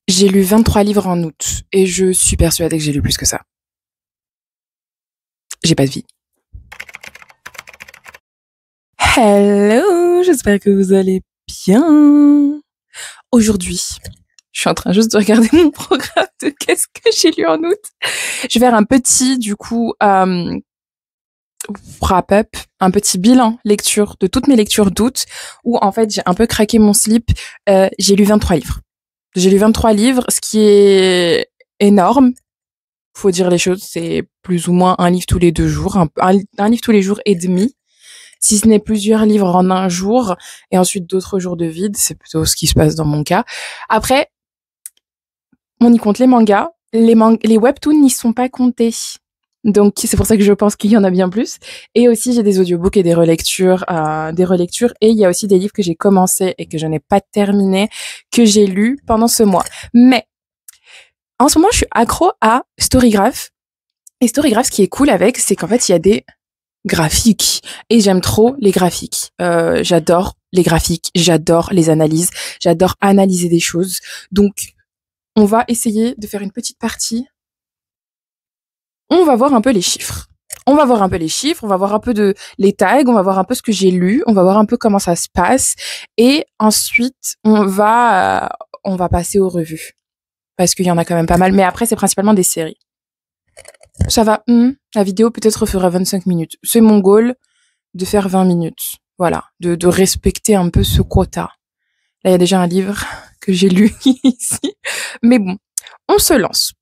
J'ai lu 23 livres en août et je suis persuadée que j'ai lu plus que ça. J'ai pas de vie. Hello, j'espère que vous allez bien. Aujourd'hui, je suis en train juste de regarder mon programme de qu'est-ce que j'ai lu en août. Je vais faire un petit, wrap-up, un petit bilan lecture de toutes mes lectures d'août où en fait j'ai un peu craqué mon slip. J'ai lu 23 livres. J'ai lu 23 livres, ce qui est énorme. Faut dire les choses, c'est plus ou moins un livre tous les 2 jours, un livre tous les jours et demi, si ce n'est plusieurs livres en un jour, et ensuite d'autres jours de vide, c'est plutôt ce qui se passe dans mon cas. Après, on y compte les mangas, les webtoons n'y sont pas comptés. Donc c'est pour ça que je pense qu'il y en a bien plus. Et aussi j'ai des audiobooks et des relectures. Et il y a aussi des livres que j'ai commencé et que je n'ai pas terminé, que j'ai lus pendant ce mois. Mais en ce moment, je suis accro à Storygraph. Et Storygraph, ce qui est cool avec, c'est qu'en fait, il y a des graphiques. Et j'aime trop les graphiques. J'adore les graphiques, j'adore les analyses, j'adore analyser des choses. Donc, on va essayer de faire une petite partie. On va voir un peu les chiffres. On va voir un peu les chiffres, on va voir un peu les tags, on va voir un peu ce que j'ai lu, on va voir un peu comment ça se passe. Et ensuite, on va passer aux revues. Parce qu'il y en a quand même pas mal. Mais après, c'est principalement des séries. Ça va. La vidéo peut-être fera 25 minutes. C'est mon goal de faire 20 minutes. Voilà. De respecter un peu ce quota. Là, il y a déjà un livre que j'ai lu ici. Mais bon, on se lance.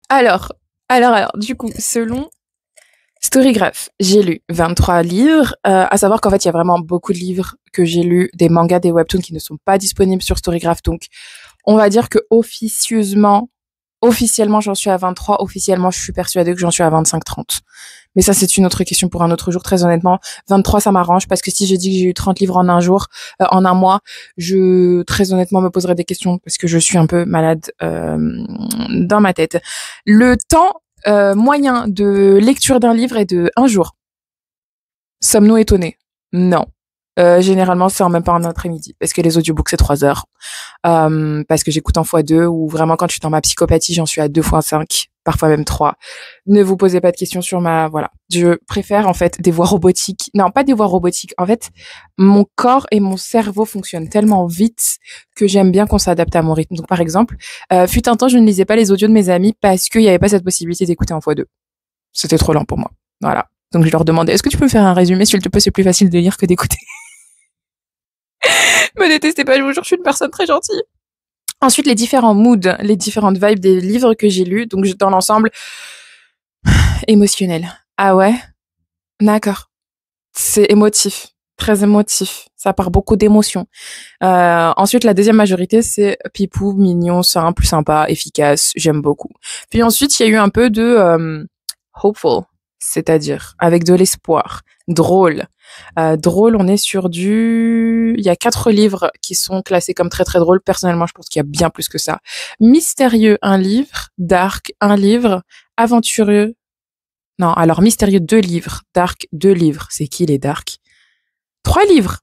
Alors, du coup, selon Storygraph, j'ai lu 23 livres. À savoir qu'en fait, il y a vraiment beaucoup de livres que j'ai lus, des mangas, des webtoons qui ne sont pas disponibles sur Storygraph. Donc, on va dire que officiellement, j'en suis à 23. Officiellement, je suis persuadée que j'en suis à 25-30. Mais ça, c'est une autre question pour un autre jour. Très honnêtement, 23, ça m'arrange parce que si je dis que j'ai eu 30 livres en un jour, en un mois, je, très honnêtement, me poserai des questions parce que je suis un peu malade dans ma tête. Le temps moyen de lecture d'un livre est de un jour. Sommes-nous étonnés? Non. Généralement, c'est en même pas un après-midi parce que les audiobooks, c'est 3 heures. Parce que j'écoute en x2 ou vraiment quand je suis dans ma psychopathie, j'en suis à 2 x 5, parfois même 3. Ne vous posez pas de questions sur voilà. Je préfère, en fait, des voix robotiques. Non, pas des voix robotiques. En fait, mon corps et mon cerveau fonctionnent tellement vite que j'aime bien qu'on s'adapte à mon rythme. Donc, par exemple, fut un temps, je ne lisais pas les audios de mes amis parce qu'il n'y avait pas cette possibilité d'écouter en x2. C'était trop lent pour moi. Voilà. Donc, je leur demandais, est-ce que tu peux me faire un résumé, s'il te plaît, c'est plus facile de lire que d'écouter. Me détestez pas, je vous jure, je suis une personne très gentille. Ensuite, les différents moods, les différentes vibes des livres que j'ai lus. Donc, dans l'ensemble, émotionnel. Ah ouais? D'accord. C'est émotif. Très émotif. Ça part beaucoup d'émotions. Ensuite, la deuxième majorité, c'est pipou, mignon, simple, sympa, efficace. J'aime beaucoup. Puis ensuite, il y a eu un peu de hopeful, c'est-à-dire avec de l'espoir. Drôle. Drôle, on est sur il y a 4 livres qui sont classés comme très très drôles. Personnellement, je pense qu'il y a bien plus que ça. Mystérieux, un livre. Dark, un livre. Aventureux. Non, alors mystérieux, 2 livres. Dark, 2 livres. C'est qui les dark? 3 livres.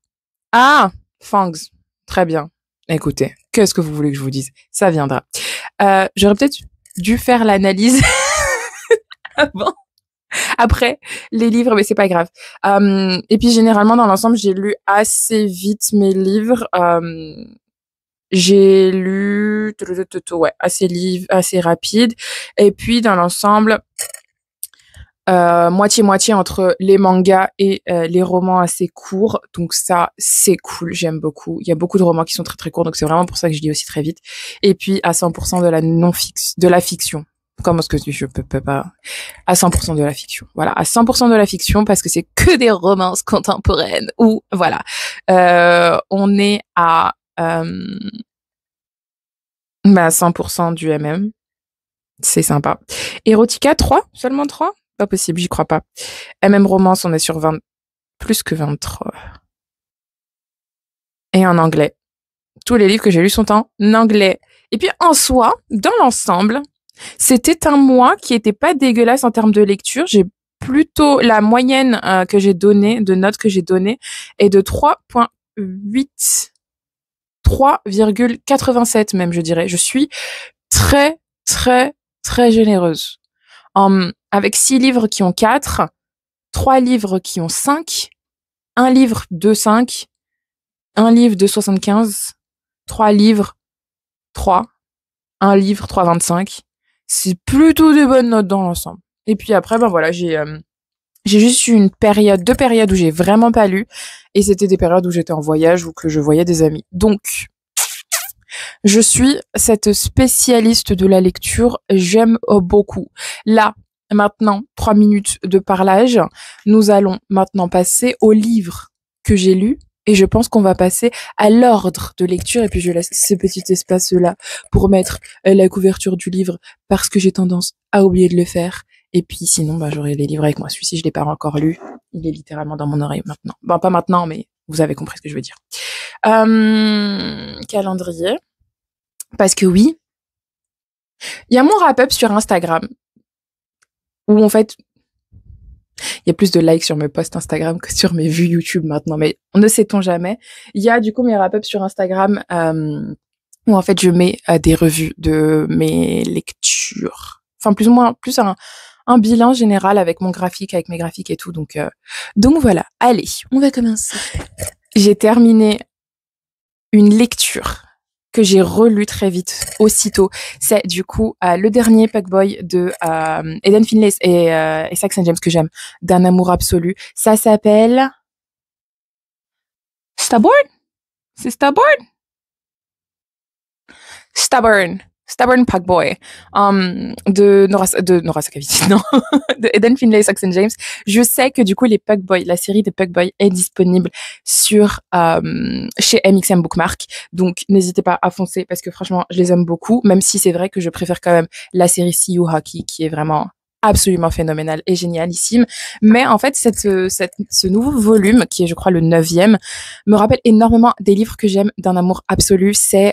Ah, Fangs. Très bien. Écoutez, qu'est-ce que vous voulez que je vous dise? Ça viendra. J'aurais peut-être dû faire l'analyse avant. Après les livres, mais c'est pas grave. Et puis généralement dans l'ensemble, j'ai lu assez vite mes livres. J'ai lu ouais, assez rapide. Et puis dans l'ensemble, moitié-moitié entre les mangas et les romans assez courts. Donc ça, c'est cool, j'aime beaucoup. Il y a beaucoup de romans qui sont très très courts, donc c'est vraiment pour ça que je lis aussi très vite. Et puis à 100% de la fiction. Comment est-ce que je peux pas à 100% de la fiction. Voilà, à 100% de la fiction parce que c'est que des romances contemporaines ou voilà. On est à 100% du MM. C'est sympa. Erotica 3, seulement 3. Pas possible, j'y crois pas. MM romance, on est sur 20, plus que 23. Et en anglais. Tous les livres que j'ai lus sont en anglais. Et puis en soi, dans l'ensemble, c'était un mois qui était pas dégueulasse en termes de lecture. J'ai plutôt la moyenne que j'ai donnée, de notes que j'ai données, est de 3.8. 3,87 même, je dirais. Je suis très, très, très généreuse. Avec 6 livres qui ont 4, 3 livres qui ont 5, un livre de 5, un livre de 75, 3 livres 3, un livre 3,25. C'est plutôt des bonnes notes dans l'ensemble. Et puis après, ben voilà, j'ai juste eu deux périodes où j'ai vraiment pas lu, et c'était des périodes où j'étais en voyage ou que je voyais des amis. Donc, je suis cette spécialiste de la lecture, j'aime beaucoup. Là, maintenant, 3 minutes de parlage, nous allons maintenant passer au livre que j'ai lu, et je pense qu'on va passer à l'ordre de lecture, et puis je laisse ce petit espace-là pour mettre la couverture du livre, parce que j'ai tendance à oublier de le faire. Et puis sinon, bah, j'aurai les livres avec moi. Celui-ci, je l'ai pas encore lu. Il est littéralement dans mon oreille maintenant. Bon, pas maintenant, mais vous avez compris ce que je veux dire. Calendrier. Parce que oui, il y a mon wrap-up sur Instagram, où en fait, il y a plus de likes sur mes posts Instagram que sur mes vues YouTube maintenant, mais on ne sait-on jamais. Il y a du coup mes wrap-up sur Instagram, où en fait je mets des revues de mes lectures. Enfin, plus ou moins, plus un bilan général avec mon graphique, avec mes graphiques et tout. Donc voilà. Allez, on va commencer. J'ai terminé une lecture que j'ai relue très vite, aussitôt. C'est du coup le dernier Packboy de Eden Finlay et Saxon James, que j'aime d'un amour absolu. Ça s'appelle Stubborn. C'est Stubborn. Stubborn Packboy, de Nora Sakaviti, non, de Eden Finlay et Saxon James. Je sais que du coup la série des Packboy est disponible sur chez MXM Bookmark, donc n'hésitez pas à foncer, parce que franchement je les aime beaucoup, même si c'est vrai que je préfère quand même la série See You Hockey, qui est vraiment absolument phénoménal et génialissime. Mais en fait, ce nouveau volume, qui est je crois le 9e, me rappelle énormément des livres que j'aime d'un amour absolu. C'est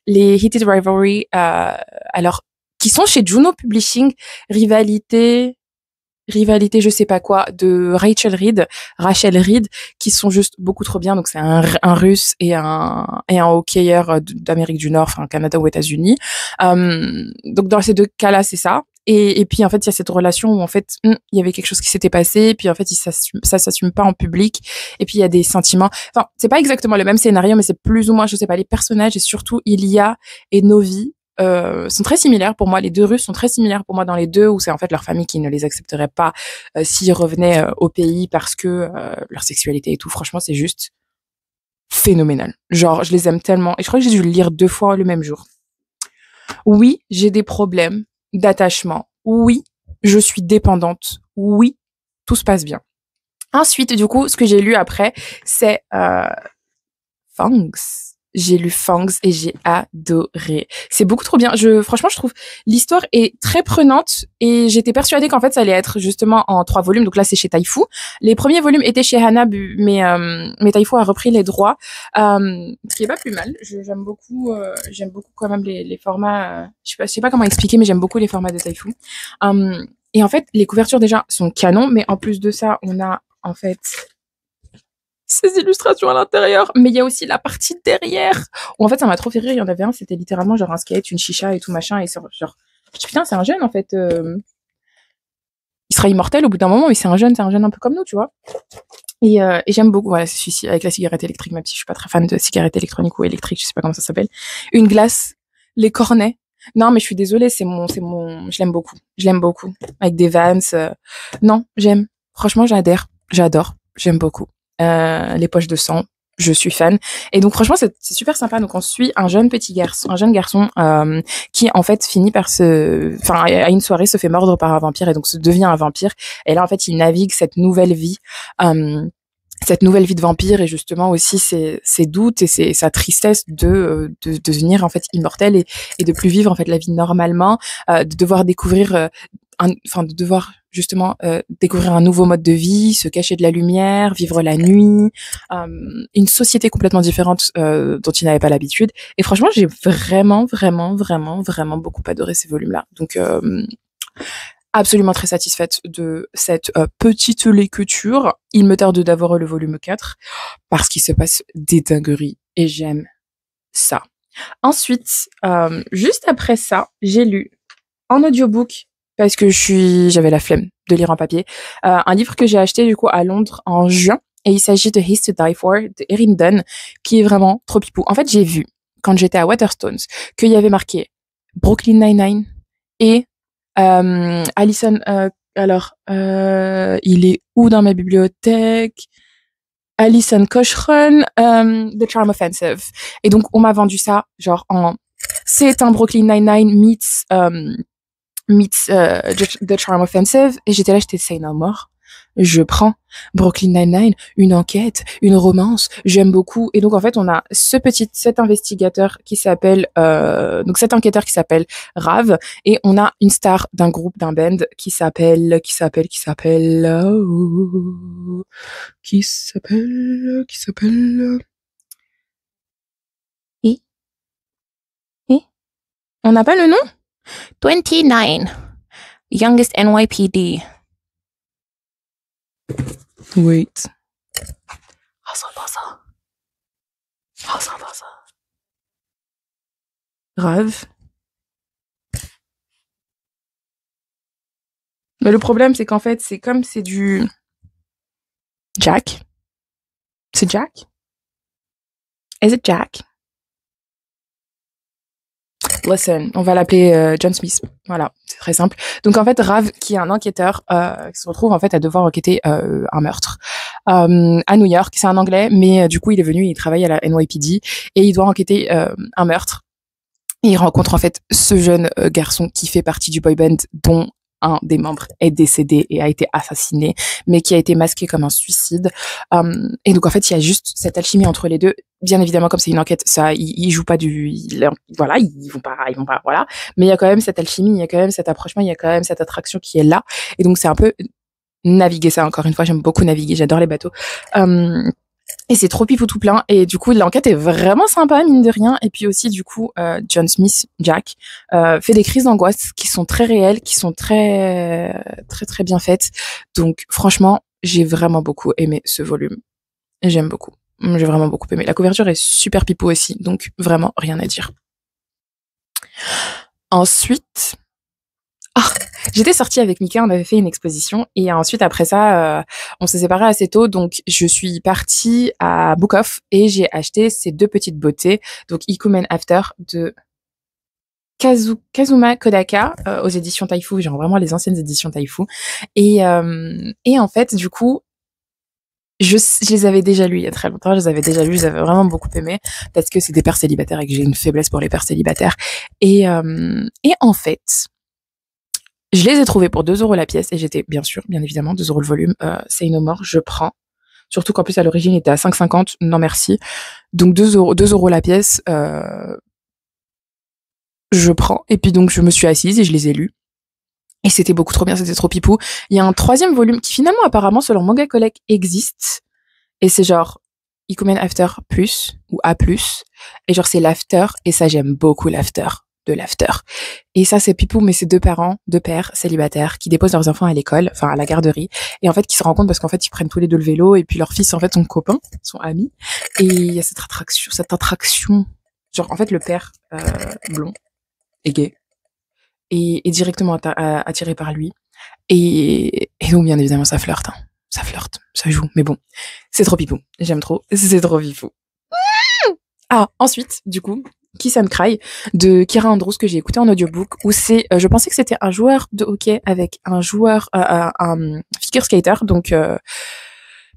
les Heated Rivalry, alors, qui sont chez Juno Publishing, rivalité, je sais pas quoi, de Rachel Reed, qui sont juste beaucoup trop bien. Donc c'est un Russe et un hockeyeur d'Amérique du Nord, enfin Canada ou États-Unis. Donc dans ces deux cas-là, c'est ça. Et puis en fait, il y a cette relation où en fait, il y avait quelque chose qui s'était passé, et puis en fait, ça s'assume pas en public, et puis il y a des sentiments. Enfin, c'est pas exactement le même scénario, mais c'est plus ou moins, je sais pas, les personnages, et surtout Ilya et Novi sont très similaires pour moi. Les deux Russes sont très similaires pour moi dans les deux, où c'est en fait leur famille qui ne les accepterait pas s'ils revenaient au pays, parce que leur sexualité et tout. Franchement, c'est juste phénoménal. Genre, je les aime tellement, et je crois que j'ai dû le lire 2 fois le même jour. Oui, j'ai des problèmes d'attachement. Oui, je suis dépendante. Oui, tout se passe bien. Ensuite, du coup, ce que j'ai lu après, c'est Fangs. J'ai lu Fangs et j'ai adoré. C'est beaucoup trop bien. Franchement, je trouve l'histoire est très prenante, et j'étais persuadée qu'en fait ça allait être justement en 3 volumes. Donc là, c'est chez Taifu. Les premiers volumes étaient chez Hana, mais Taifu a repris les droits, ce qui est pas plus mal. J'aime beaucoup quand même les formats. Je sais pas comment expliquer, mais j'aime beaucoup les formats de Taifu. Et en fait, les couvertures déjà sont canons, mais en plus de ça, on a en fait ces illustrations à l'intérieur, mais il y a aussi la partie derrière, où en fait ça m'a trop fait rire. Il y en avait un, c'était littéralement genre un skate, une chicha et tout machin, et c'est genre, putain, c'est un jeune en fait, il sera immortel au bout d'un moment, mais c'est un jeune un peu comme nous, tu vois. Et j'aime beaucoup, voilà, c'est celui-ci avec la cigarette électrique, même si je suis pas très fan de cigarette électronique ou électrique, je sais pas comment ça s'appelle. Une glace, les cornets. Non, mais je suis désolée, je l'aime beaucoup, avec des Vans. Non, j'aime. Franchement, j'adore, j'aime beaucoup. Les poches de sang, je suis fan. Et donc franchement, c'est super sympa. Donc on suit un jeune garçon qui en fait finit par à une soirée se fait mordre par un vampire, et donc se devient un vampire. Et là en fait, il navigue cette nouvelle vie de vampire, et justement aussi ses doutes et sa tristesse de devenir en fait immortel, et de plus vivre en fait la vie normalement, de devoir découvrir de devoir justement découvrir un nouveau mode de vie, se cacher de la lumière, vivre la nuit, une société complètement différente dont il n'avait pas l'habitude. Et franchement, j'ai vraiment beaucoup adoré ces volumes-là. Donc absolument très satisfaite de cette petite lecture. Il me tarde d'avoir le volume 4, parce qu'il se passe des dingueries, et j'aime ça. Ensuite, juste après ça, j'ai lu en audiobook parce que j'avais la flemme de lire en papier, un livre que j'ai acheté du coup à Londres en juin et il s'agit de His to Die For de Erin Dunn qui est vraiment trop pipou. En fait, j'ai vu quand j'étais à Waterstones qu'il y avait marqué Brooklyn Nine-Nine et Alison. Il est où dans ma bibliothèque? Alison Cochran, The Charm Offensive. Et donc, on m'a vendu ça, genre c'est un Brooklyn Nine-Nine meets The Charm Offensive. Et j'étais Say No More. Je prends Brooklyn Nine-Nine, une enquête, une romance, j'aime beaucoup. Et donc, en fait, on a cet investigateur qui s'appelle, cet enquêteur qui s'appelle Rav, et on a une star d'un groupe, d'un band qui s'appelle, et, on n'a pas le nom? 29, Youngest NYPD. Wait. Rav. Mais le problème, c'est qu'en fait, c'est comme c'est du Jack. C'est Jack? Is it Jack? Listen, on va l'appeler John Smith. Voilà, c'est très simple. Donc en fait, Rav, qui est un enquêteur, qui se retrouve en fait à devoir enquêter un meurtre à New York. C'est un Anglais, mais du coup, il travaille à la NYPD et il doit enquêter un meurtre. Et il rencontre en fait ce jeune garçon qui fait partie du boy band dont un des membres est décédé et a été assassiné, mais qui a été masqué comme un suicide. Et donc en fait, il y a juste cette alchimie entre les deux. Bien évidemment, comme c'est une enquête, ça, ils jouent pas voilà, ils vont pas, voilà. Mais il y a quand même cette alchimie, il y a quand même cet approchement, il y a quand même cette attraction qui est là. Et donc c'est un peu naviguer ça. Encore une fois, j'aime beaucoup naviguer, j'adore les bateaux. Et c'est trop pipou tout plein. Et du coup, l'enquête est vraiment sympa, mine de rien. Et puis aussi, du coup, John Smith, Jack, fait des crises d'angoisse qui sont très réelles, qui sont très, très, très bien faites. Donc, franchement, j'ai vraiment beaucoup aimé ce volume. Et j'aime beaucoup. J'ai vraiment beaucoup aimé. La couverture est super pipou aussi. Donc, vraiment, rien à dire. Ensuite, j'étais sortie avec Mika, on avait fait une exposition et ensuite après ça, on s'est séparés assez tôt, donc je suis partie à Book Off et j'ai acheté ces deux petites beautés, donc Ikumen After de Kazuma Kodaka aux éditions Taifu, genre vraiment les anciennes éditions Taifu. Et en fait, du coup, je les avais déjà lus il y a très longtemps, je les avais vraiment beaucoup aimé parce que c'est des pères célibataires et que j'ai une faiblesse pour les pères célibataires. Et en fait, je les ai trouvés pour 2 € la pièce et j'étais, bien évidemment, 2 € le volume. Say No More, je prends. Surtout qu'en plus, à l'origine, il était à 5,50. Non, merci. Donc, 2 € la pièce, je prends. Et puis, donc, je me suis assise et je les ai lus. Et c'était beaucoup trop bien, c'était trop pipou. Il y a un 3e volume qui, finalement, apparemment, selon Manga Collect, existe. Et c'est genre Ikumen After plus ou A+. Et genre, c'est l'after. Et ça, j'aime beaucoup l'after. De l'after. Et ça, c'est pipou, mais c'est deux pères célibataires qui déposent leurs enfants à l'école, enfin à la garderie, et en fait qui se rencontrent parce qu'en fait ils prennent tous les deux le vélo et puis leur fils en fait sont copains, sont amis, et il y a cette attraction, genre en fait le père blond est gay et est directement attiré par lui, et donc bien évidemment ça flirte, ça joue, mais bon, c'est trop pipou, j'aime trop, c'est trop pipou. Ensuite, du coup, Kiss and Cry de Kira Andrews que j'ai écouté en audiobook où c'est je pensais que c'était un joueur de hockey avec un figure skater, donc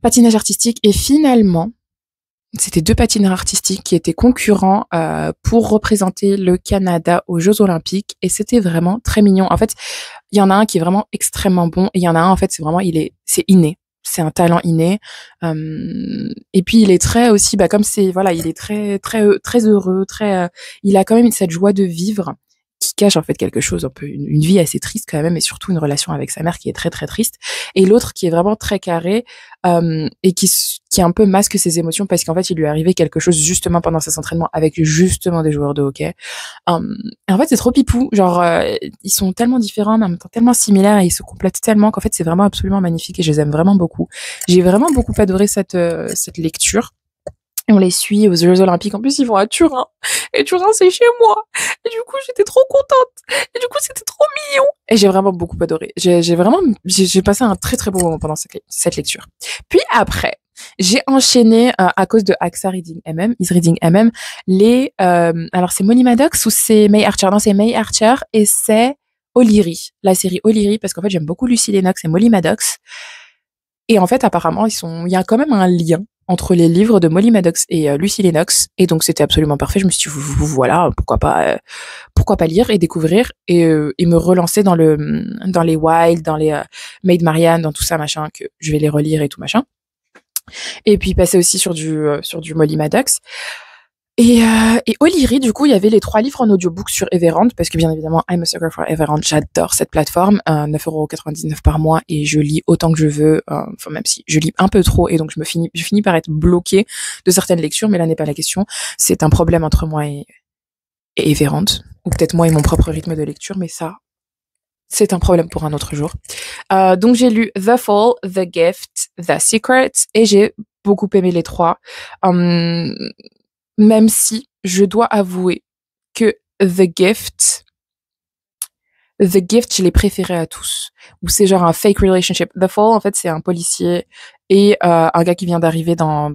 patinage artistique, et finalement c'était 2 patineurs artistiques qui étaient concurrents pour représenter le Canada aux Jeux Olympiques, et c'était vraiment très mignon. En fait, il y en a un qui est vraiment extrêmement bon et il y en a un en fait c'est inné. C'est un talent inné, et puis il est très aussi, comme il est très très très heureux, très il a quand même cette joie de vivre qui cache en fait quelque chose, un peu une vie assez triste quand même, et surtout une relation avec sa mère qui est très très triste, et l'autre qui est vraiment très carré et qui un peu masque ses émotions parce qu'en fait il lui est arrivé quelque chose justement pendant ses entraînements avec justement des joueurs de hockey. Et en fait c'est trop pipou, genre ils sont tellement différents mais en même temps tellement similaires et ils se complètent tellement qu'en fait c'est vraiment absolument magnifique et je les aime vraiment beaucoup. J'ai vraiment beaucoup adoré cette lecture. Et on les suit aux Jeux Olympiques. En plus, ils vont à Turin. Et Turin, c'est chez moi. Et du coup, j'étais trop contente. Et du coup, c'était trop mignon. Et j'ai vraiment beaucoup adoré. J'ai passé un très très bon moment pendant cette lecture. Puis après, j'ai enchaîné à cause de AXA Reading MM, Is Reading MM, alors c'est Molly Maddox ou c'est May Archer? Non, c'est May Archer et c'est O'Leary, la série O'Leary, parce qu'en fait, j'aime beaucoup Lucy Lennox et Molly Maddox. Et en fait, apparemment, il y a quand même un lien entre les livres de Molly Maddox et Lucy Lennox. Et donc, c'était absolument parfait. Je me suis dit, voilà, pourquoi pas lire et découvrir et me relancer dans les Wild, dans les Maid Marian, dans tout ça, machin, que je vais les relire et tout, machin. Et puis, passer aussi sur du Molly Maddox. Et O'Leary, du coup, il y avait les 3 livres en audiobook sur Everand, parce que bien évidemment, I'm a sucker for Everand, j'adore cette plateforme, 9,99€ par mois, et je lis autant que je veux, enfin même si je lis un peu trop, et donc je finis par être bloquée de certaines lectures, mais là n'est pas la question, c'est un problème entre moi et Everand, ou peut-être moi et mon propre rythme de lecture, mais ça, c'est un problème pour un autre jour. Donc j'ai lu The Fall, The Gift, The Secret, et j'ai beaucoup aimé les 3. Même si je dois avouer que The Gift, je l'ai préféré à tous. Où c'est genre un fake relationship. The Fall, en fait, c'est un policier et un gars qui vient d'arriver dans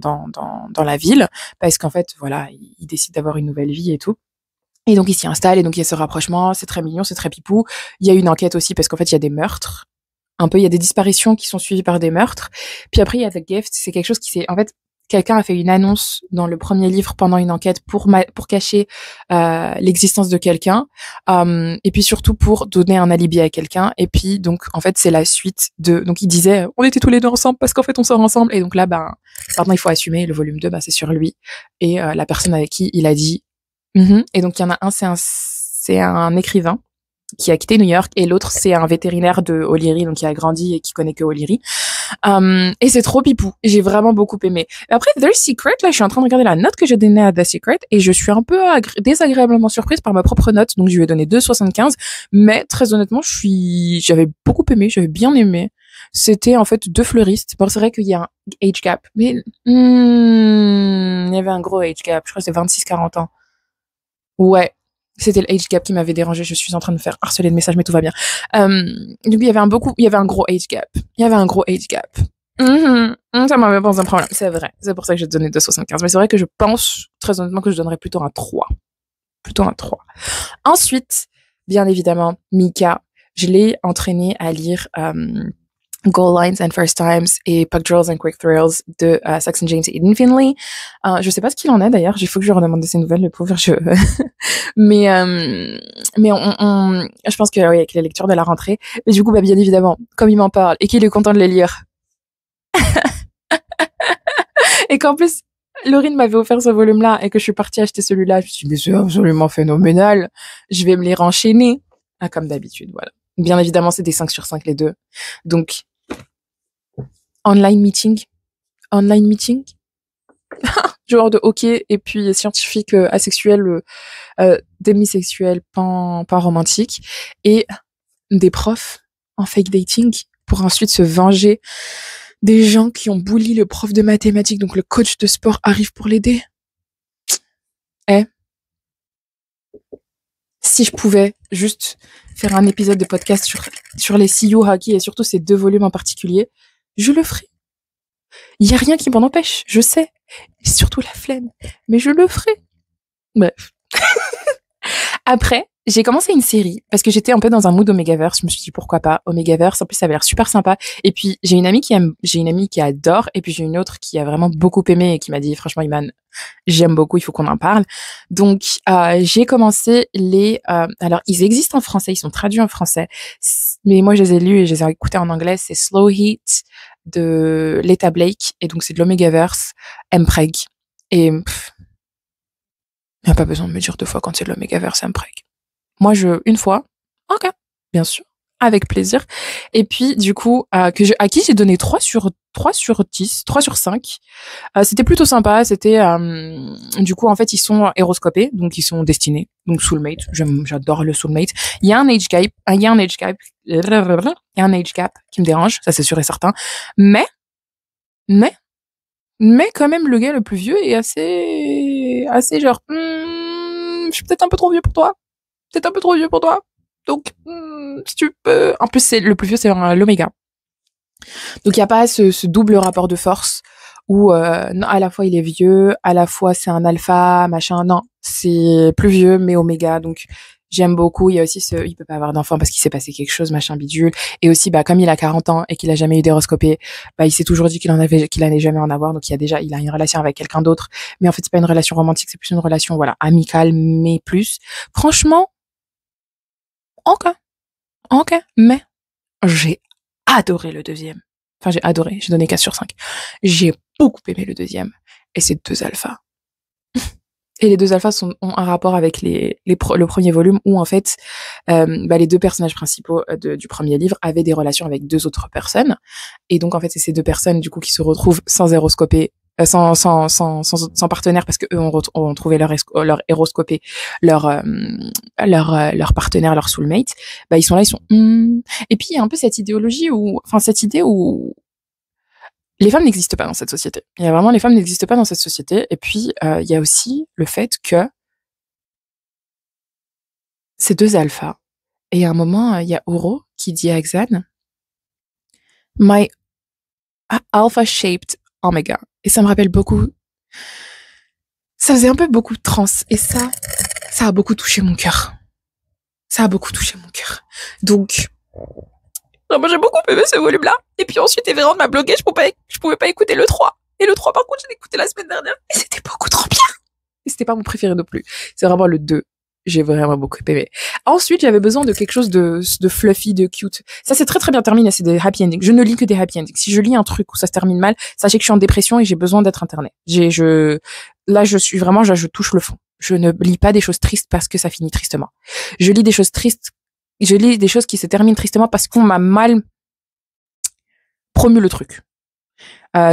la ville. Parce qu'en fait, voilà, il décide d'avoir une nouvelle vie et tout. Et donc, il s'y installe et donc il y a ce rapprochement. C'est très mignon, c'est très pipou. Il y a une enquête aussi parce qu'en fait, il y a des meurtres. Il y a des disparitions qui sont suivies par des meurtres. Puis après, il y a The Gift. C'est quelque chose qui s'est, en fait, quelqu'un a fait une annonce dans le premier livre pendant une enquête pour cacher l'existence de quelqu'un et puis surtout pour donner un alibi à quelqu'un. Et puis donc en fait c'est la suite de, donc il disait on était tous les deux ensemble parce qu'en fait on sort ensemble, et donc là maintenant il faut assumer. Le volume 2, c'est sur lui et la personne avec qui il a dit et donc il y en a un, c'est un écrivain qui a quitté New York, et l'autre c'est un vétérinaire de O'Leary, donc qui a grandi et qui connaît que O'Leary. Et c'est trop pipou. J'ai vraiment beaucoup aimé. Après, The Secret, là, je suis en train de regarder la note que j'ai donnée à The Secret et je suis un peu désagréablement surprise par ma propre note. Donc, je lui ai donné 2,75. Mais très honnêtement, j'avais beaucoup aimé, j'avais bien aimé. C'était en fait 2 fleuristes. Bon, c'est vrai qu'il y a un age gap, mais il y avait un gros age gap. Je crois que c'est 26-40 ans. Ouais. C'était le age gap qui m'avait dérangé. Je suis en train de me faire harceler de messages, mais tout va bien. Donc il y avait un gros age gap. Il y avait un gros age gap. Ça m'avait posé un problème. C'est vrai. C'est pour ça que j'ai donné 2,75. Mais c'est vrai que je pense, très honnêtement, que je donnerais plutôt un 3. Plutôt un 3. Ensuite, bien évidemment, Mika. Je l'ai entraînée à lire, Goal Lines and First Times et Puck Drills and Quick Thrills de Saxon James et Eden Finley. Je sais pas ce qu'il en est d'ailleurs, il faut que je lui redemande de ses nouvelles, le pauvre. Mais je pense que oui, avec les lectures de la rentrée. Mais du coup, bien évidemment, comme il m'en parle et qu'il est content de les lire, et qu'en plus Laurine m'avait offert ce volume-là et que je suis partie acheter celui-là, je me suis dit mais c'est absolument phénoménal, je vais me les renchaîner, comme d'habitude, voilà. Bien évidemment, c'est des 5 sur 5 les deux. Donc online meeting, genre de hockey, et puis scientifique, asexuel, démisexuel, pan romantique, et des profs en fake dating pour ensuite se venger des gens qui ont bully le prof de mathématiques, donc le coach de sport arrive pour l'aider. Si je pouvais juste faire un épisode de podcast sur les CU hockey et surtout ces 2 volumes en particulier, je le ferai. Il y a rien qui m'en empêche, je sais. Et surtout la flemme. Mais je le ferai. Bref. Après, j'ai commencé une série parce que j'étais un peu dans un mood Omegaverse. Je me suis dit pourquoi pas Omegaverse. En plus, ça avait l'air super sympa. Et puis j'ai une amie qui adore, et puis j'ai une autre qui a vraiment beaucoup aimé et qui m'a dit franchement Iman, j'aime beaucoup, il faut qu'on en parle. Donc j'ai commencé alors ils existent en français, ils sont traduits en français, mais moi je les ai lus et je les ai écoutés en anglais. C'est Slow Heat de Leta Blake, et donc c'est de l'Omegaverse, Mpreg. Et il n'y a pas besoin de me dire 2 fois quand c'est de l'Omegaverse, Mpreg. Moi, une fois, ok, bien sûr, avec plaisir. Et puis, du coup, à qui j'ai donné 3 sur 10, 3 sur 5. C'était plutôt sympa. C'était, du coup, en fait, ils sont héroscopés, donc ils sont destinés. Donc, soulmate. J'adore le soulmate. Il y a un age gap qui me dérange. Ça, c'est sûr et certain. Mais, Mais quand même, le gars le plus vieux est assez genre, je suis peut-être un peu trop vieux pour toi. Peut-être un peu trop vieux pour toi. Donc, si tu peux. En plus, c'est le plus vieux, c'est l'oméga. Donc, il y a pas ce double rapport de force où non, à la fois il est vieux, à la fois c'est un alpha, machin. Non, c'est plus vieux mais oméga. Donc, j'aime beaucoup. Il y a aussi il peut pas avoir d'enfant parce qu'il s'est passé quelque chose, machin bidule. Et aussi, bah, comme il a 40 ans et qu'il a jamais eu d'héroscopé, bah, il s'est toujours dit qu'il allait jamais en avoir. Donc, il a une relation avec quelqu'un d'autre. Mais en fait, c'est pas une relation romantique, c'est plus une relation, voilà, amicale, mais plus. Franchement, ok, ok. Mais, j'ai adoré le deuxième. Enfin, j'ai adoré. J'ai donné 4 sur 5. J'ai beaucoup aimé le deuxième. Et c'est 2 alphas. Et les 2 alphas ont un rapport avec le premier volume où, en fait, bah, les 2 personnages principaux du premier livre avaient des relations avec 2 autres personnes. Et donc, en fait, c'est ces 2 personnes, du coup, qui se retrouvent sans héroscopé, sans partenaire parce que eux ont trouvé leur héroscopé, leur partenaire, leur soulmate. Bah, ils sont là, ils sont, Et puis, il y a un peu cette idéologie cette idée où les femmes n'existent pas dans cette société. Il y a vraiment les femmes n'existent pas dans cette société. Et puis, il y a aussi le fait que c'est 2 alphas. Et à un moment, il y a Oro qui dit à Xan, My alpha-shaped omega. Et ça me rappelle beaucoup. Ça faisait un peu beaucoup de trans. Et ça a beaucoup touché mon cœur. Ça a beaucoup touché mon cœur. Donc, moi j'ai beaucoup aimé ce volume-là. Et puis ensuite, Everand m'a bloqué, je pouvais pas écouter le 3. Et le 3, par contre, j'ai écouté la semaine dernière. Et c'était beaucoup trop bien. Et c'était pas mon préféré non plus. C'est vraiment le 2. J'ai vraiment beaucoup aimé. Ensuite, j'avais besoin de quelque chose de fluffy, de cute. Ça, c'est très très bien terminé, c'est des happy endings. Je ne lis que des happy endings. Si je lis un truc où ça se termine mal, sachez que je suis en dépression et j'ai besoin d'être internée. Là, je touche le fond. Je ne lis pas des choses tristes parce que ça finit tristement. Je lis des choses tristes, je lis des choses qui se terminent tristement parce qu'on m'a mal promu le truc.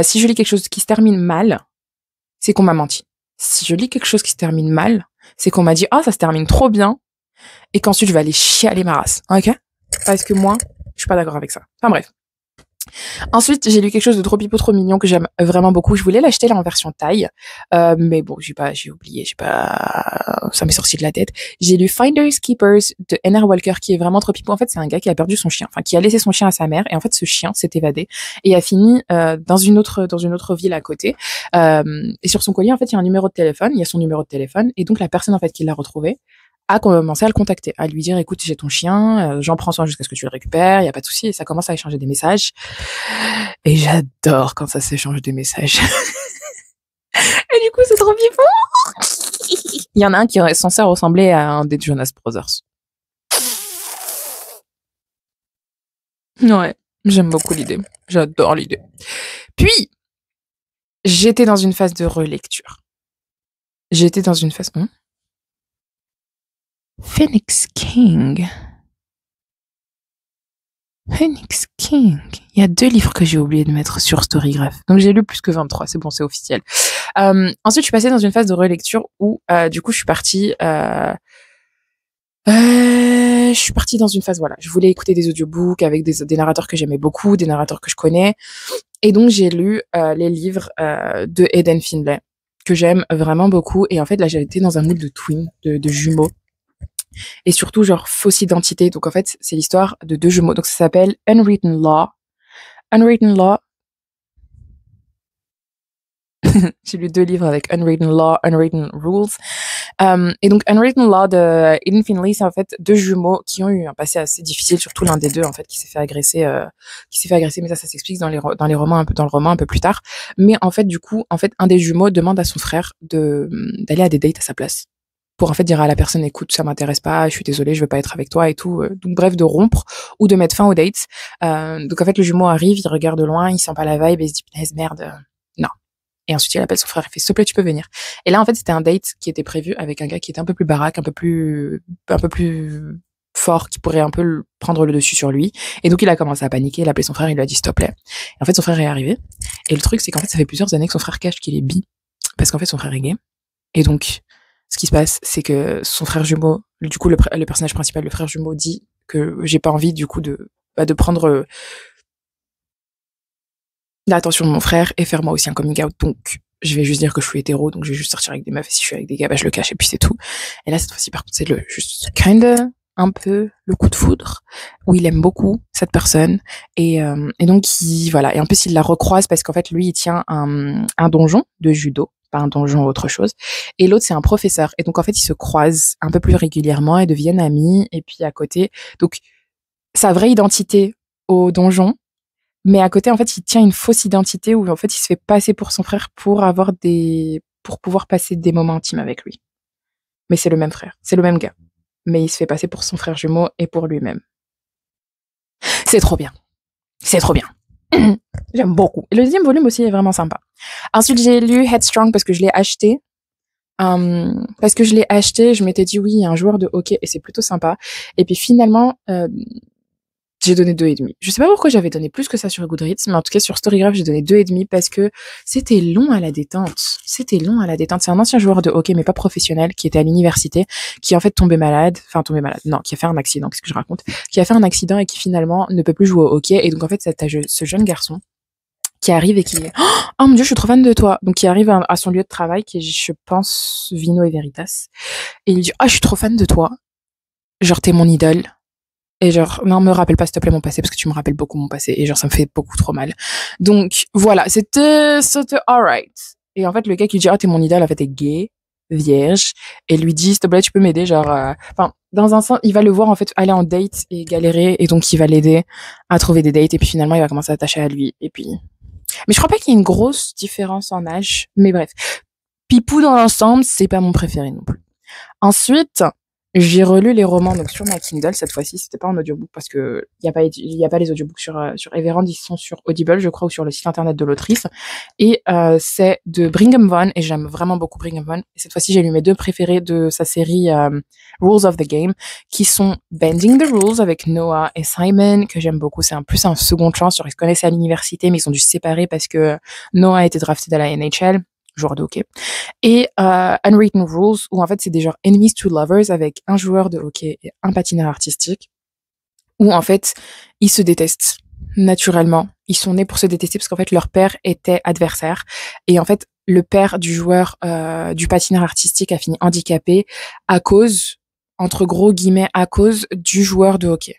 Si je lis quelque chose qui se termine mal, c'est qu'on m'a menti. Si je lis quelque chose qui se termine mal, c'est qu'on m'a dit ça se termine trop bien et qu'ensuite je vais aller chialer ma race, ok? Parce que moi, je suis pas d'accord avec ça. Enfin bref. Ensuite, j'ai lu quelque chose de trop pipeau, trop mignon que j'aime vraiment beaucoup. Je voulais l'acheter là en version taille, mais bon, j'ai oublié, ça m'est sorti de la tête. J'ai lu Finders Keepers de N.R. Walker qui est vraiment trop pipeau. En fait, c'est un gars qui a perdu son chien, enfin qui a laissé son chien à sa mère et en fait ce chien s'est évadé et a fini dans une autre ville à côté. Et sur son collier, en fait, il y a un numéro de téléphone, il y a son numéro de téléphone et donc la personne en fait qui l'a retrouvé a commencé à le contacter, à lui dire écoute, j'ai ton chien, j'en prends soin jusqu'à ce que tu le récupères, il y a pas de souci, et ça commence à échanger des messages. Et j'adore quand ça s'échange des messages. Et du coup, c'est trop vivant. Il y en a un qui est censé ressembler à un des Jonas Brothers. Ouais, j'aime beaucoup l'idée. J'adore l'idée. Puis, j'étais dans une phase de relecture. J'étais dans une phase... Phoenix King. Phoenix King. Il y a 2 livres que j'ai oublié de mettre sur Storygraph. Donc j'ai lu plus que 23, c'est bon, c'est officiel. Ensuite, je suis passée dans une phase de relecture où, du coup, je suis partie dans une phase, voilà. Je voulais écouter des audiobooks avec des narrateurs que j'aimais beaucoup, des narrateurs que je connais. Et donc, j'ai lu les livres de Aidan Findlay, que j'aime vraiment beaucoup. Et en fait, là, j'ai été dans un mood de twin, de jumeaux. Et surtout, genre, fausse identité. Donc, en fait, c'est l'histoire de 2 jumeaux. Donc, ça s'appelle Unwritten Law. Unwritten Law. J'ai lu 2 livres avec Unwritten Law, Unwritten Rules. Et donc, Unwritten Law de Aidan Findlay, c'est en fait 2 jumeaux qui ont eu un passé assez difficile, surtout l'un des 2, en fait, qui s'est fait agresser, mais ça s'explique dans les romans, dans le roman un peu plus tard. Mais en fait, du coup, un des jumeaux demande à son frère d'aller à des dates à sa place. Pour en fait dire à la personne, écoute, ça m'intéresse pas, je suis désolée, je veux pas être avec toi et tout. Donc bref, de rompre ou de mettre fin aux dates. Donc en fait, le jumeau arrive, il regarde de loin, il sent pas la vibe et il se dit, punaise, merde, non. Et ensuite, il appelle son frère et fait, s'il te plaît, tu peux venir. Et là, en fait, c'était un date qui était prévu avec un gars qui était un peu plus baraque, un peu plus fort, qui pourrait un peu prendre le dessus sur lui. Et donc, il a commencé à paniquer, il a appelé son frère, il lui a dit, s'il te plaît. Et en fait, son frère est arrivé. Et le truc, c'est qu'en fait, ça fait plusieurs années que son frère cache qu'il est bi. Parce qu'en fait, son frère est gay. Et donc, ce qui se passe, c'est que son frère jumeau, du coup, le personnage principal, le frère jumeau, dit que j'ai pas envie, du coup, de prendre l'attention de mon frère et faire moi aussi un coming out. Donc, je vais juste dire que je suis hétéro, donc je vais juste sortir avec des meufs. Et si je suis avec des gars, bah, je le cache et puis c'est tout. Et là, cette fois-ci, par contre, c'est juste kinda un peu le coup de foudre où il aime beaucoup cette personne et donc voilà. Et en plus, il la recroise parce qu'en fait, lui, il tient un donjon de judo, pas un donjon ou autre chose. Et l'autre, c'est un professeur. Et donc, en fait, ils se croisent un peu plus régulièrement et deviennent amis. Et puis, à côté, donc, sa vraie identité au donjon, mais à côté, en fait, il tient une fausse identité où, en fait, il se fait passer pour son frère pour pouvoir passer des moments intimes avec lui. Mais c'est le même frère, c'est le même gars. Mais il se fait passer pour son frère jumeau et pour lui-même. C'est trop bien. C'est trop bien. J'aime beaucoup. Et le deuxième volume aussi est vraiment sympa. Ensuite, j'ai lu Headstrong parce que je l'ai acheté. Je m'étais dit oui, il y a un joueur de hockey et c'est plutôt sympa. Et puis finalement, j'ai donné 2,5. Je sais pas pourquoi j'avais donné plus que ça sur Goodreads, mais en tout cas sur Storygraph, j'ai donné 2,5 parce que c'était long à la détente. C'était long à la détente. C'est un ancien joueur de hockey, mais pas professionnel, qui était à l'université, qui en fait tombé malade, non, qui a fait un accident, qu'est-ce que je raconte? Qui a fait un accident et qui finalement ne peut plus jouer au hockey. Et donc en fait, ce jeune garçon qui arrive et qui est oh mon dieu, je suis trop fan de toi. Donc qui arrive à son lieu de travail, qui est, je pense, Vino et Veritas. Et il dit, je suis trop fan de toi. Genre, t'es mon idole. Et genre, non, me rappelle pas s'il te plaît mon passé parce que tu me rappelles beaucoup mon passé et genre ça me fait beaucoup trop mal. Donc voilà, c'était alright. Et en fait le gars qui dit t'es mon idole en fait est gay, vierge et lui dit s'il te plaît tu peux m'aider genre enfin dans un sens il va le voir en fait aller en date et galérer et donc il va l'aider à trouver des dates et puis finalement il va commencer à s'attacher à lui et puis mais je crois pas qu'il y ait une grosse différence en âge mais bref. Pipou dans l'ensemble, c'est pas mon préféré non plus. Ensuite, j'ai relu les romans donc sur ma Kindle cette fois-ci, c'était pas en audiobook parce que il y a pas les audiobooks sur Everand, ils sont sur Audible je crois ou sur le site internet de l'autrice et c'est de Brigham Vaughan et j'aime vraiment beaucoup Brigham Vaughan et cette fois-ci j'ai lu mes deux préférés de sa série Rules of the Game qui sont Bending the Rules avec Noah et Simon que j'aime beaucoup, c'est plus un second chance, ils se connaissaient à l'université mais ils ont dû se séparer parce que Noah a été drafté dans la NHL joueur de hockey, et Unwritten Rules, où en fait c'est des genres Enemies to Lovers avec un joueur de hockey et un patineur artistique, où en fait ils se détestent naturellement. Ils sont nés pour se détester parce qu'en fait leur père était adversaire, et en fait le père du joueur du patineur artistique a fini handicapé à cause, entre gros guillemets, à cause du joueur de hockey.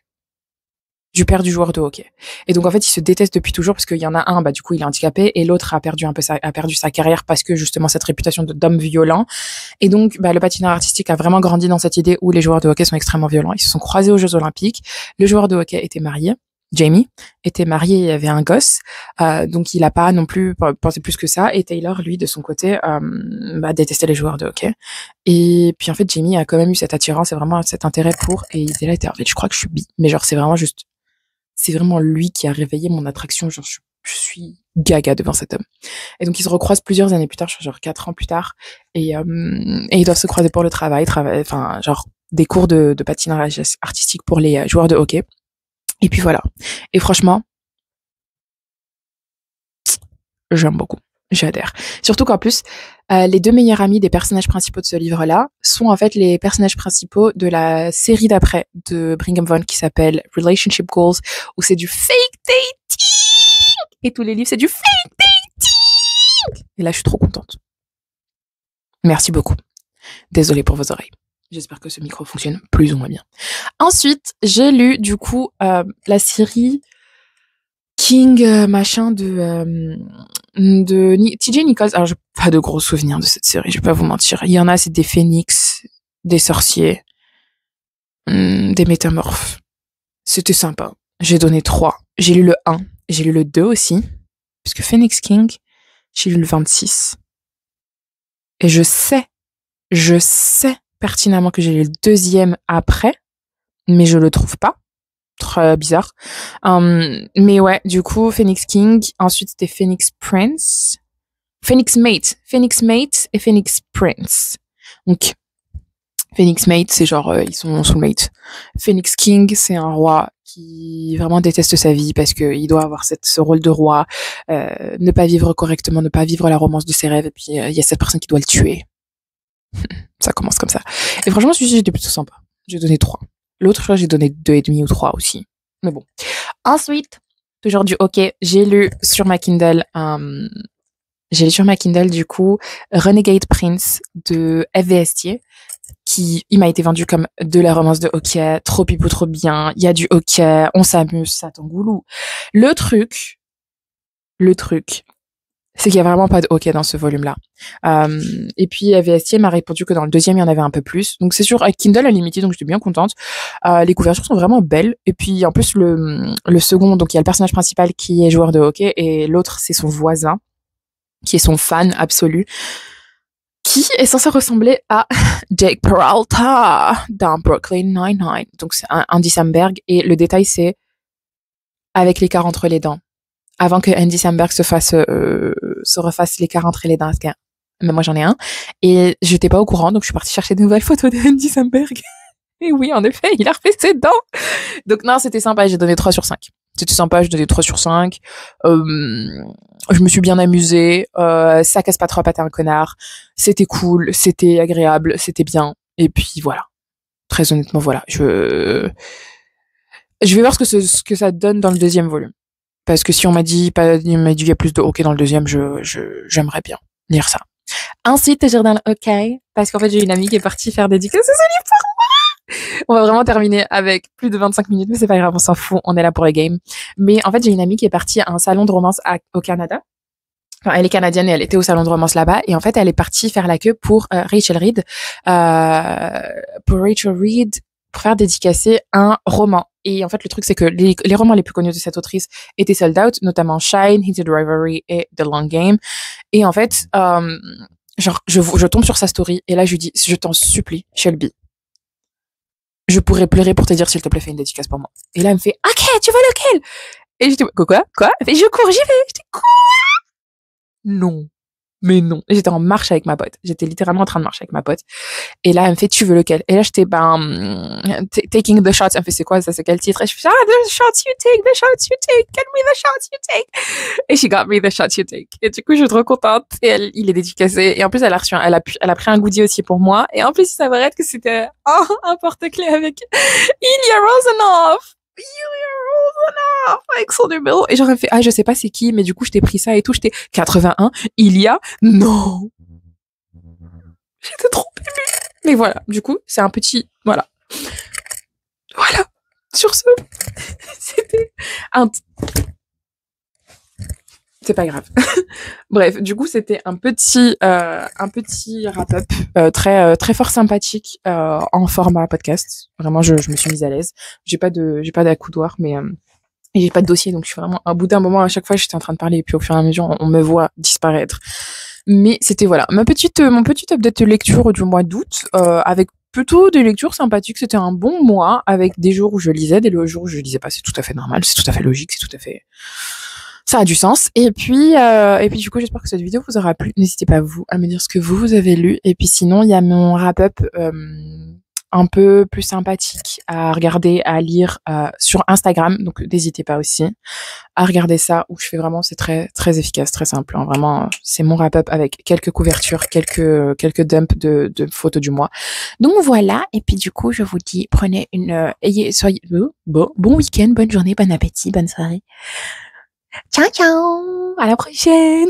Du père du joueur de hockey. Et donc en fait, ils se détestent depuis toujours parce qu'il y en a un, du coup, il est handicapé et l'autre a perdu sa carrière parce que justement cette réputation d'homme violent. Et donc, le patineur artistique a vraiment grandi dans cette idée où les joueurs de hockey sont extrêmement violents. Ils se sont croisés aux Jeux Olympiques. Le joueur de hockey était marié. Jamie était marié et avait un gosse, donc il a pas non plus pensé plus que ça. Et Taylor, lui, de son côté, détestait les joueurs de hockey. Et puis en fait, Jamie a quand même eu cette attirance et vraiment cet intérêt pour. Et il était là, en fait, je crois que je suis bi, mais genre c'est vraiment juste. C'est vraiment lui qui a réveillé mon attraction. Genre, je suis gaga devant cet homme. Et donc, ils se recroisent plusieurs années plus tard, genre 4 ans plus tard. Et ils doivent se croiser pour le travail, enfin, genre, des cours de patinage artistique pour les joueurs de hockey. Et puis voilà. Et franchement, j'aime beaucoup. J'adhère. Surtout qu'en plus, les deux meilleurs amis des personnages principaux de ce livre-là sont en fait les personnages principaux de la série d'après de Brigham Vaughan qui s'appelle Relationship Goals, où c'est du fake dating! Et tous les livres, c'est du fake dating! Et là, je suis trop contente. Merci beaucoup. Désolée pour vos oreilles. J'espère que ce micro fonctionne plus ou moins bien. Ensuite, j'ai lu, du coup, la série King machin de TJ Nichols. Alors j'ai pas de gros souvenirs de cette série, je vais pas vous mentir. Il y en a, c'est des phénix, des sorciers, des métamorphes. C'était sympa. J'ai donné 3. J'ai lu le 1, j'ai lu le 2 aussi, puisque Phoenix King, j'ai lu le 26. Et je sais pertinemment que j'ai lu le deuxième après, mais je le trouve pas. Très bizarre. Mais ouais, du coup, Phoenix King. Ensuite, c'était Phoenix Prince. Phoenix Mate et Phoenix Prince. Donc, Phoenix Mate, c'est genre, ils sont soulmates. Phoenix King, c'est un roi qui vraiment déteste sa vie parce que il doit avoir ce rôle de roi, ne pas vivre correctement, ne pas vivre la romance de ses rêves, et puis il y a cette personne qui doit le tuer. Ça commence comme ça. Et franchement, celui-ci, j'étais plutôt sympa. J'ai donné 3. L'autre, je crois, j'ai donné 2,5 ou 3 aussi. Mais bon. Ensuite, toujours du hockey. J'ai lu sur ma Kindle, du coup, Renegade Prince de F. V. Estier, qui, il m'a été vendu comme de la romance de hockey, trop pipou, trop bien, il y a du hockey, on s'amuse, ça t'engoulou. Le truc, c'est qu'il y a vraiment pas de hockey dans ce volume-là. Et puis VST m'a répondu que dans le deuxième il y en avait un peu plus. Donc c'est sur Kindle Unlimited, donc j'étais bien contente. Les couvertures sont vraiment belles. Et puis en plus le second, donc il y a le personnage principal qui est joueur de hockey et l'autre c'est son voisin qui est son fan absolu, qui est censé ressembler à Jake Peralta dans Brooklyn Nine-Nine. Donc c'est Andy Samberg et le détail c'est avec l'écart entre les dents. Avant que Andy Samberg se refasse l'écart entre les dents. Mais moi j'en ai un et j'étais pas au courant, donc je suis partie chercher de nouvelles photos de Andy Samberg. Et oui, en effet, il a refait ses dents. Donc non, c'était sympa, j'ai donné 3 sur 5. C'était sympa, j'ai donné 3 sur 5. Je me suis bien amusée. Ça casse pas trop à pattes à un connard. C'était cool, c'était agréable, c'était bien. Et puis voilà. Très honnêtement, voilà. Je vais voir ce que ça donne dans le deuxième volume. Parce que si on m'a dit il y a plus de hockey dans le deuxième, j'aimerais bien lire ça. Ensuite, j'ai dans le hockey, parce qu'en fait, j'ai une amie qui est partie faire dédicace ce livre pour moi. On va vraiment terminer avec plus de 25 minutes, mais c'est pas grave, on s'en fout, on est là pour les games. Mais en fait, j'ai une amie qui est partie à un salon de romance au Canada. Enfin, elle est canadienne et elle était au salon de romance là-bas. Et en fait, elle est partie faire la queue pour Rachel Reed. Pour faire dédicacer un roman. Et en fait, le truc, c'est que les romans les plus connus de cette autrice étaient sold out, notamment Shine, Heated Rivalry et The Long Game. Et en fait, je tombe sur sa story et là, je lui dis, je t'en supplie, Shelby, je pourrais pleurer pour te dire, s'il te plaît, fais une dédicace pour moi. Et là, elle me fait, ok, tu veux lequel? Et j'étais, quoi? Elle fait, je cours, j'y vais. J'étais, quoi? Non. Mais non. J'étais en marche avec ma pote. J'étais littéralement en train de marcher avec ma pote. Et là, elle me fait, tu veux lequel? Et là, j'étais, taking the shots. Elle me fait, c'est quoi ça? C'est quel titre? Et je fais, the shots you take, the shots you take. Get me the shots you take. Et she got me the shots you take. Et du coup, je suis trop contente. Et il est dédicacé. Et en plus, elle a pris un goodie aussi pour moi. Et en plus, il s'avérait que c'était un porte-clés avec Ilya Rozanov. Avec son numéro. Et j'aurais fait, je sais pas c'est qui, mais du coup, je t'ai pris ça et tout. J'étais 81. Non. J'étais trop émue. Mais voilà. Du coup, c'est un petit, voilà. Sur ce, c'était c'est pas grave. Bref, du coup, c'était un petit wrap-up très fort sympathique en format podcast. Vraiment, je me suis mise à l'aise. J'ai pas d'accoudoir, mais et j'ai pas de dossier, donc je suis vraiment, au bout d'un moment, à chaque fois, j'étais en train de parler, et puis au fur et à mesure, on me voit disparaître. Mais c'était voilà, mon petit update de lecture du mois d'août, avec plutôt des lectures sympathiques. C'était un bon mois, avec des jours où je lisais, des jours où je lisais pas. C'est tout à fait normal, c'est tout à fait logique, c'est tout à fait, ça a du sens. Et puis du coup, j'espère que cette vidéo vous aura plu. N'hésitez pas vous à me dire ce que vous avez lu. Et puis sinon, il y a mon wrap-up un peu plus sympathique à regarder, à lire sur Instagram. Donc n'hésitez pas aussi à regarder ça, où je fais vraiment, c'est très très efficace, très simple. Hein. Vraiment, c'est mon wrap-up avec quelques couvertures, quelques dumps de photos du mois. Donc voilà. Et puis du coup, je vous dis, soyez bon week-end, bonne journée, bon appétit, bonne soirée. Ciao ciao, à la prochaine.